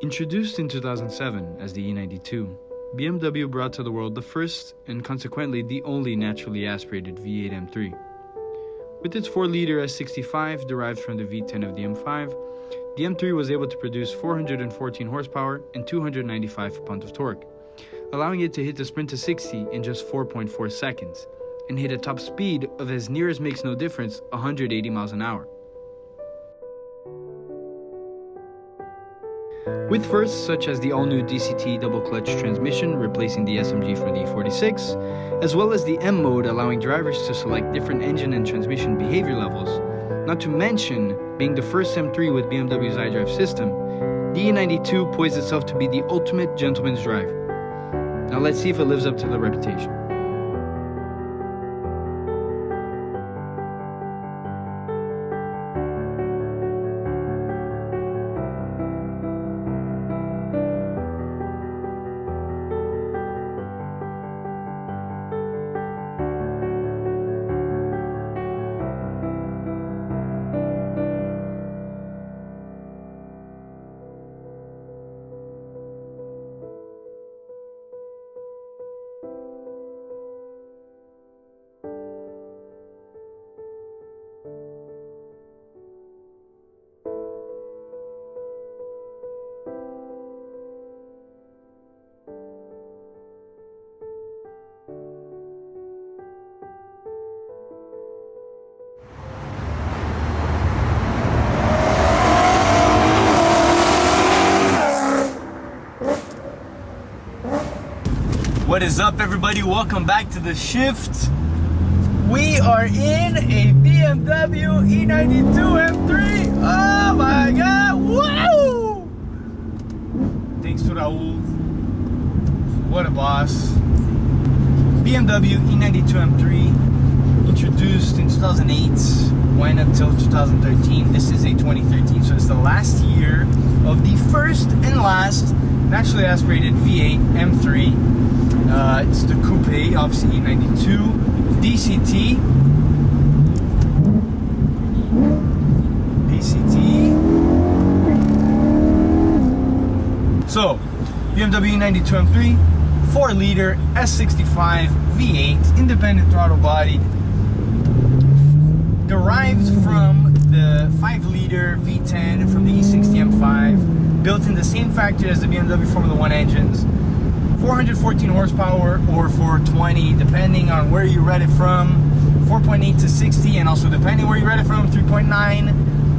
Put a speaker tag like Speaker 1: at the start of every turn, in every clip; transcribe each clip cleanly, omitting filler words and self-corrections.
Speaker 1: Introduced in 2007 as the E92, BMW brought to the world the first and consequently the only naturally aspirated V8 M3. With its 4-liter S65 derived from the V10 of the M5, the M3 was able to produce 414 horsepower and 295 pounds of torque, allowing it to hit the sprint to 60 in just 4.4 seconds, and hit a top speed of as near as makes no difference 180 miles an hour. With firsts such as the all-new DCT double-clutch transmission replacing the SMG from the E46, as well as the M mode allowing drivers to select different engine and transmission behavior levels, not to mention being the first M3 with BMW's iDrive system, the E92 poised itself to be the ultimate gentleman's driver. Now let's see if it lives up to the reputation.
Speaker 2: What is up, everybody? Welcome back to the shift. We are in a BMW E92 M3. Oh my god! Woo! Thanks to Raul. What a boss. BMW E92 M3, introduced in 2008, went until 2013. This is a 2013, so it's the last year of the first and last naturally aspirated V8 M3. It's the coupe, obviously E92, DCT. So, BMW E92 M3, 4-liter S65 V8, independent throttle body, derived from the 5-liter V10 from the E60 M5, built in the same factory as the BMW Formula 1 engines. 414 horsepower or 420, depending on where you read it from. 4.8 to 60, and also depending where you read it from, 3.9.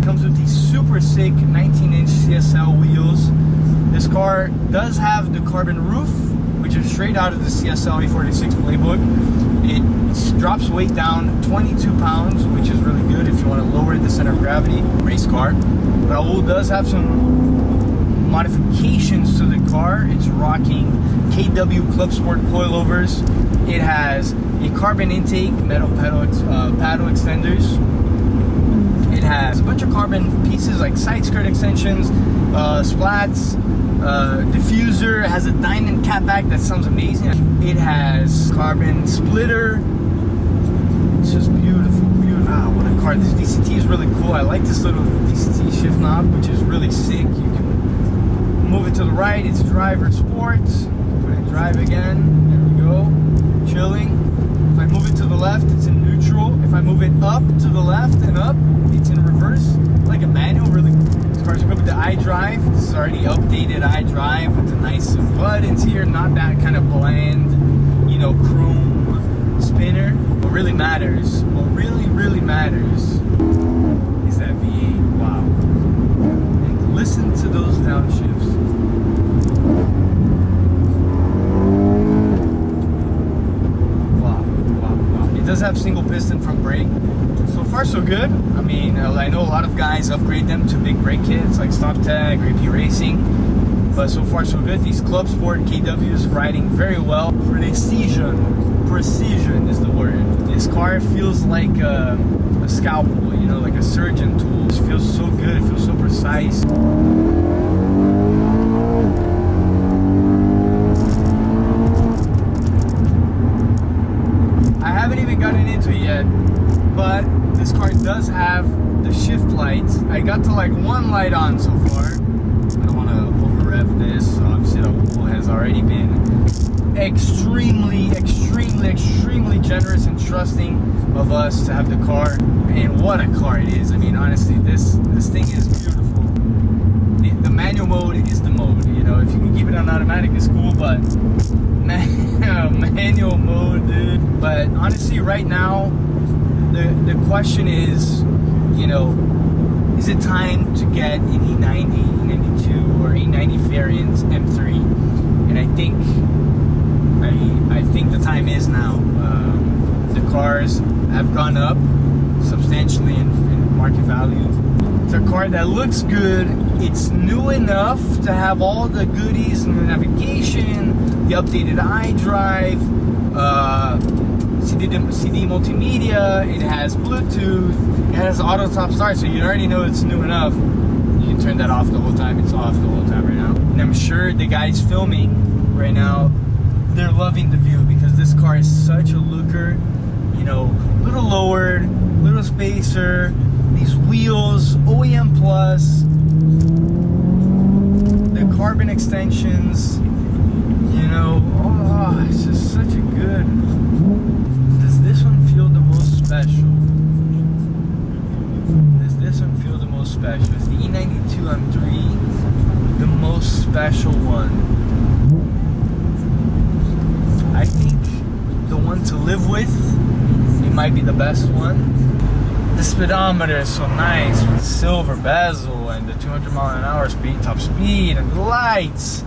Speaker 2: Comes with these super sick 19-inch CSL wheels. This car does have the carbon roof, which is straight out of the CSL E46 playbook. It drops weight down 22 pounds, which is really good if you want to lower the center of gravity. Race car. Raul does have some modifications to the car. It's rocking KW Club Sport coilovers. It has a carbon intake, metal paddle extenders. It has a bunch of carbon pieces like side skirt extensions, splats, diffuser. It has a diamond catback that sounds amazing. It has carbon splitter. It's just beautiful, beautiful. Wow, what a car. This DCT is really cool. I like this little DCT shift knob, which is really sick. You can move it to the right, it's driver sports. Put it in drive again. There we go. Chilling. If I move it to the left, it's in neutral. If I move it up to the left and up, it's in reverse. Like a manual, really. This car's equipped with the iDrive. This is already updated iDrive with the nice buttons here. Not that kind of bland, you know, chrome spinner. What really matters, really matters is that V8. Wow. And listen to those downshifts. It does have single piston front brake. So far so good. I mean, I know a lot of guys upgrade them to big brake kits like Stop Tag or AP Racing, but so far so good. These Club Sport KWs riding very well. Precision is the word. This car feels like a scalpel, you know, like a surgeon tool. It feels so good, it feels so precise. I haven't even gotten into it yet, but this car does have the shift lights. I got to like one light on so far. I don't want to over rev this. Obviously, Raul has already been extremely generous and trusting of us to have the car. And what a car it is. I mean, honestly, this thing is beautiful. The manual mode is the mode. You know, if you can keep it on automatic, it's cool, but manual mode, dude. But honestly, right now, the question is, you know, is it time to get an E90, E92, or E90 variant M3? And I think the time is now. The cars have gone up substantially in market value. It's a car that looks good. It's new enough to have all the goodies and the navigation, the updated iDrive, CD multimedia. It has Bluetooth. It has auto top start, so you already know it's new enough. You can turn that off the whole time. It's off the whole time right now. And I'm sure the guys filming right now, they're loving the view because this car is such a looker. You know, little lowered, little spacer, these wheels, OEM plus, the carbon extensions, you know, oh, it's just such a good. Does this one feel the most special? Does this one feel the most special? Is the E92 M3 the most special one? I think the one to live with, it might be the best one. The speedometer is so nice with the silver bezel and the 200-mile-an-hour top speed and the lights.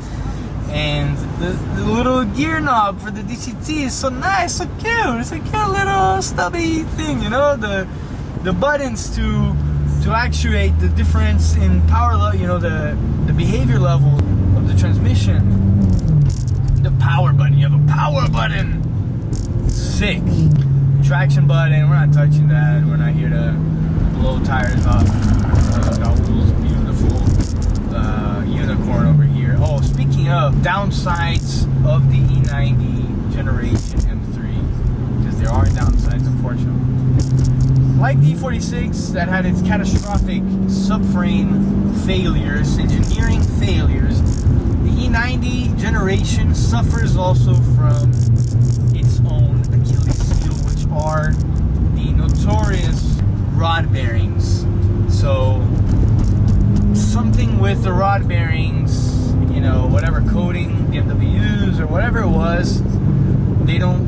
Speaker 2: And the little gear knob for the DCT is so nice, so cute. It's a cute little stubby thing, you know. The buttons to actuate the difference in power level, you know, the behavior level of the transmission. The power button, you have a power button. Sick. Traction button, we're not touching that. We're not here to blow tires off Raul's beautiful unicorn over here. Oh, speaking of downsides of the E90 generation M3, because there are downsides, unfortunately. Like the E46 that had its catastrophic subframe failures, engineering failures, the E90 generation suffers also from its own Achilles heel, which are the notorious rod bearings. So something with the rod bearings, you know, whatever coating BMW used or whatever it was, they don't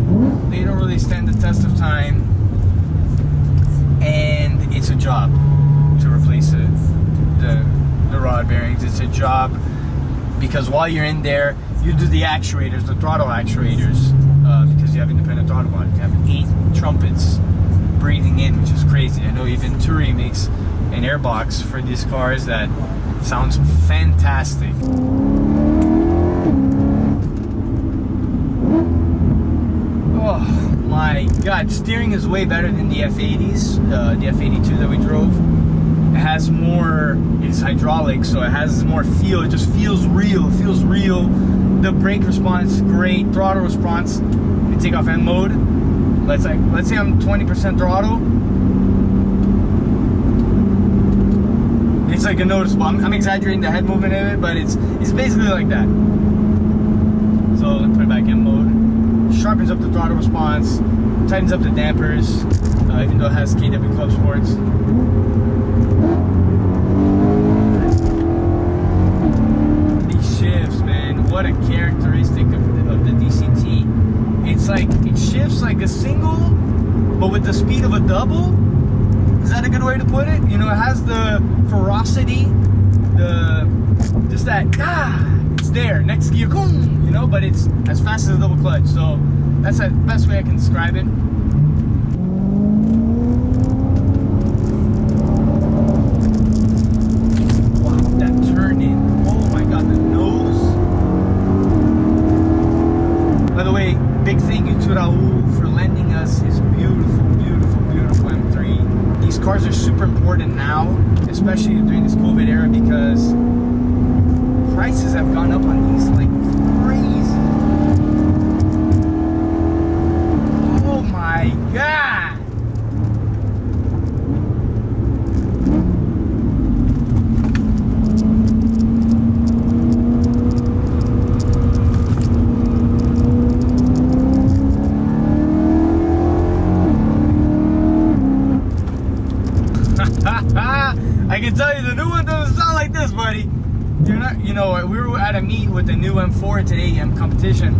Speaker 2: really stand the test of time, and it's a job to replace the rod bearings. It's a job because while you're in there, you do the actuators, the throttle actuators, because you have independent throttle body. You have 8 trumpets breathing in, which is crazy. I know even Turi makes an airbox for these cars that sounds fantastic. Oh my god, steering is way better than the F80s, the F82 that we drove. It has more, it's hydraulic, so it has more feel. It just feels real. It feels real. The brake response, great. Throttle response. Let me take off N mode. Let's say I'm 20% throttle. It's like a noticeable. I'm exaggerating the head movement of it, but it's basically like that. So let's put it back in mode. Sharpens up the throttle response, tightens up the dampers, even though it has KW Club Sports. These shifts, man, what a characteristic of the DCT. It's like, it shifts like a single, but with the speed of a double. Is that a good way to put it? You know, it has the ferocity, just that, it's there, next gear, boom, you know, but it's as fast as a double clutch. So that's the best way I can describe it. Wow, that turn in, oh my god, the nose. By the way, big thank you to Raul for lending us his beautiful M3. These cars are super important now, especially during this COVID era, because prices have gone up on these like crazy. Oh my god! tell you, the new one doesn't sound like this, buddy. You're not, you know, we were at a meet with the new M4 today, competition.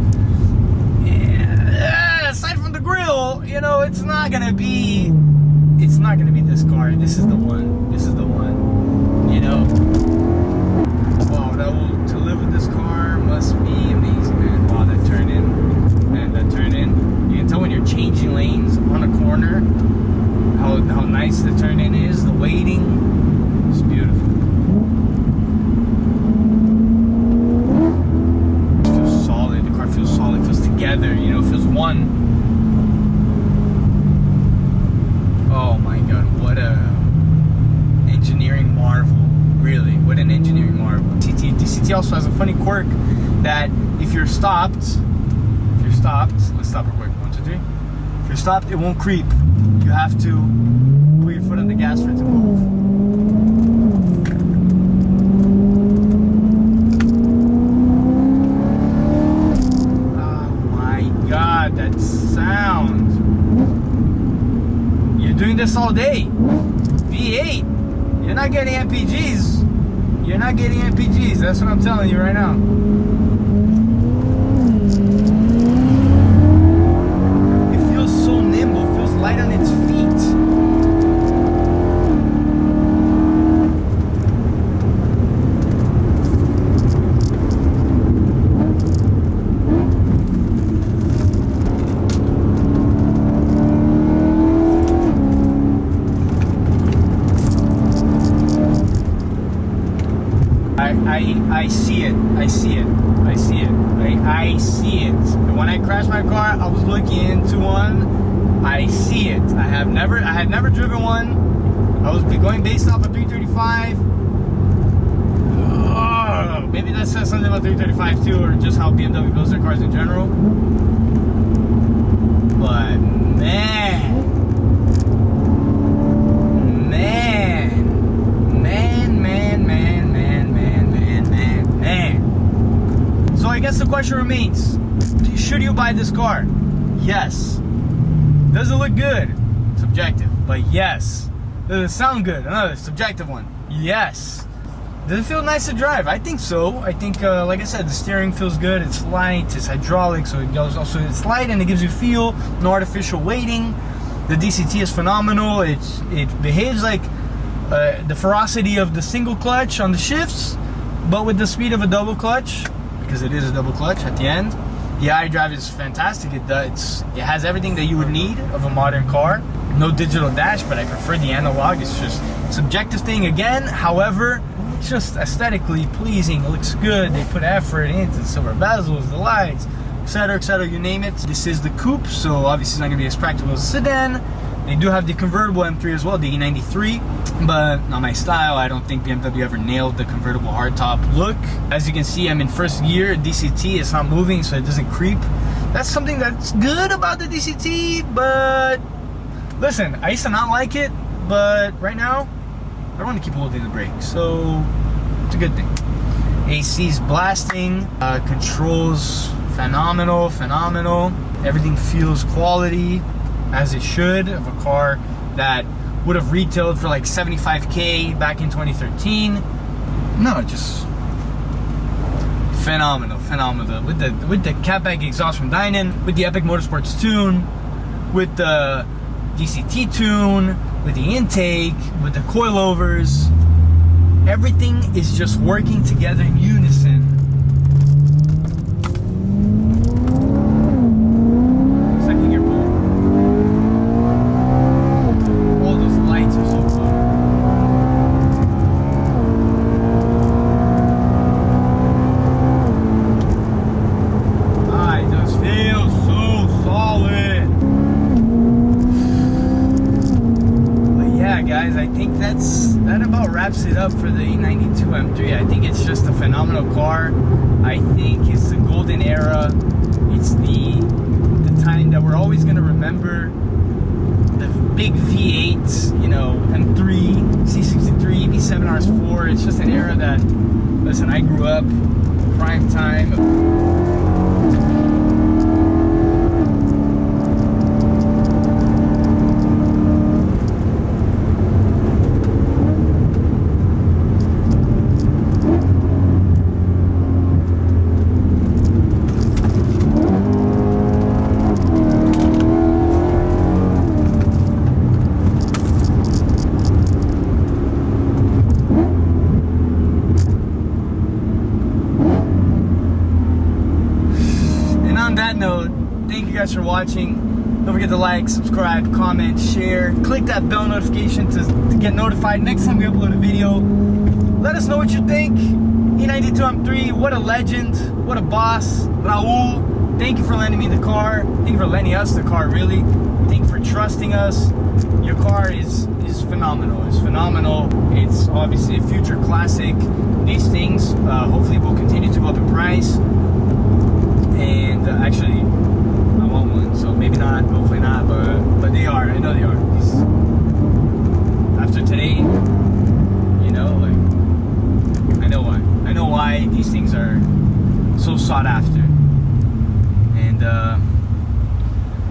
Speaker 2: Yeah, aside from the grill, you know, it's not gonna be this car. This is the one. This is the one. You know. Wow, Raul, to live with this car must be amazing, man. Wow, that turn in, man, that turn in. You can tell when you're changing lanes on a corner how nice the turn in is. The waiting, it's beautiful. Together, you know, feels one. Oh my god, what a engineering marvel. Really, what an engineering marvel. DCT also has a funny quirk that if you're stopped, let's stop real quick. 1, 2, 3. If you're stopped, it won't creep. You have to put your foot on the gas for it to move. That sound. You're doing this all day. V8. You're not getting MPGs. You're not getting MPGs. That's what I'm telling you right now. It feels so nimble. It feels light on its feet. I see it. I see it. I see it. I see it. When I crashed my car, I was looking into one. I see it. I had never driven one. I was going based off a 335. Oh, maybe that says something about 335 too, or just how BMW builds their cars in general. But man. I guess the question remains, should you buy this car? Yes. Does it look good? Subjective, but yes. Does it sound good? Another subjective one. Yes. Does it feel nice to drive? I think so. I think, like I said, the steering feels good. It's light, it's hydraulic, so it goes also, it's light and it gives you feel, no artificial weighting. The DCT is phenomenal. It behaves like the ferocity of the single clutch on the shifts, but with the speed of a double clutch. Because it is a double clutch at the end. The iDrive is fantastic. It has everything that you would need of a modern car. No digital dash, but I prefer the analog. It's just a subjective thing again. However, it's just aesthetically pleasing. It looks good. They put effort into the silver bezels, the lights, etc., you name it. This is the coupe, so obviously it's not going to be as practical as a sedan. They do have the convertible M3 as well, the E93, but not my style. I don't think BMW ever nailed the convertible hardtop look. As you can see, I'm in first gear. DCT is not moving, so it doesn't creep. That's something that's good about the DCT, but listen, I used to not like it, but right now, I don't want to keep holding the brake, so it's a good thing. AC's blasting, controls phenomenal. Everything feels quality, as it should, of a car that would have retailed for like 75K back in 2013. No, just phenomenal. With the catback exhaust from Dynan, with the Epic Motorsports tune, with the DCT tune, with the intake, with the coilovers. Everything is just working together in unison. That about wraps it up for the E92 M3. I think it's just a phenomenal car. I think it's the golden era. It's the time that we're always going to remember. The big V8, you know, M3, C63, V7 RS4. It's just an era that, listen, I grew up prime time. on that note, thank you guys for watching. Don't forget to like, subscribe, comment, share. Click that bell notification to get notified next time we upload a video. Let us know what you think. E92 M3, what a legend, what a boss. Raul, thank you for lending me the car. Thank you for lending us the car, really. Thank you for trusting us. Your car is phenomenal. It's phenomenal. It's obviously a future classic. These things hopefully will continue to go up in price. And actually, I want one, so maybe not, hopefully not, but they are. I know they are. After today, you know, like, I know why. I know why these things are so sought after.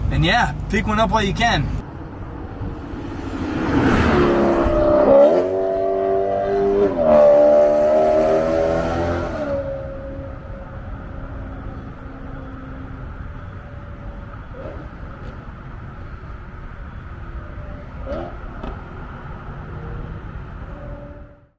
Speaker 2: And yeah, pick one up while you can.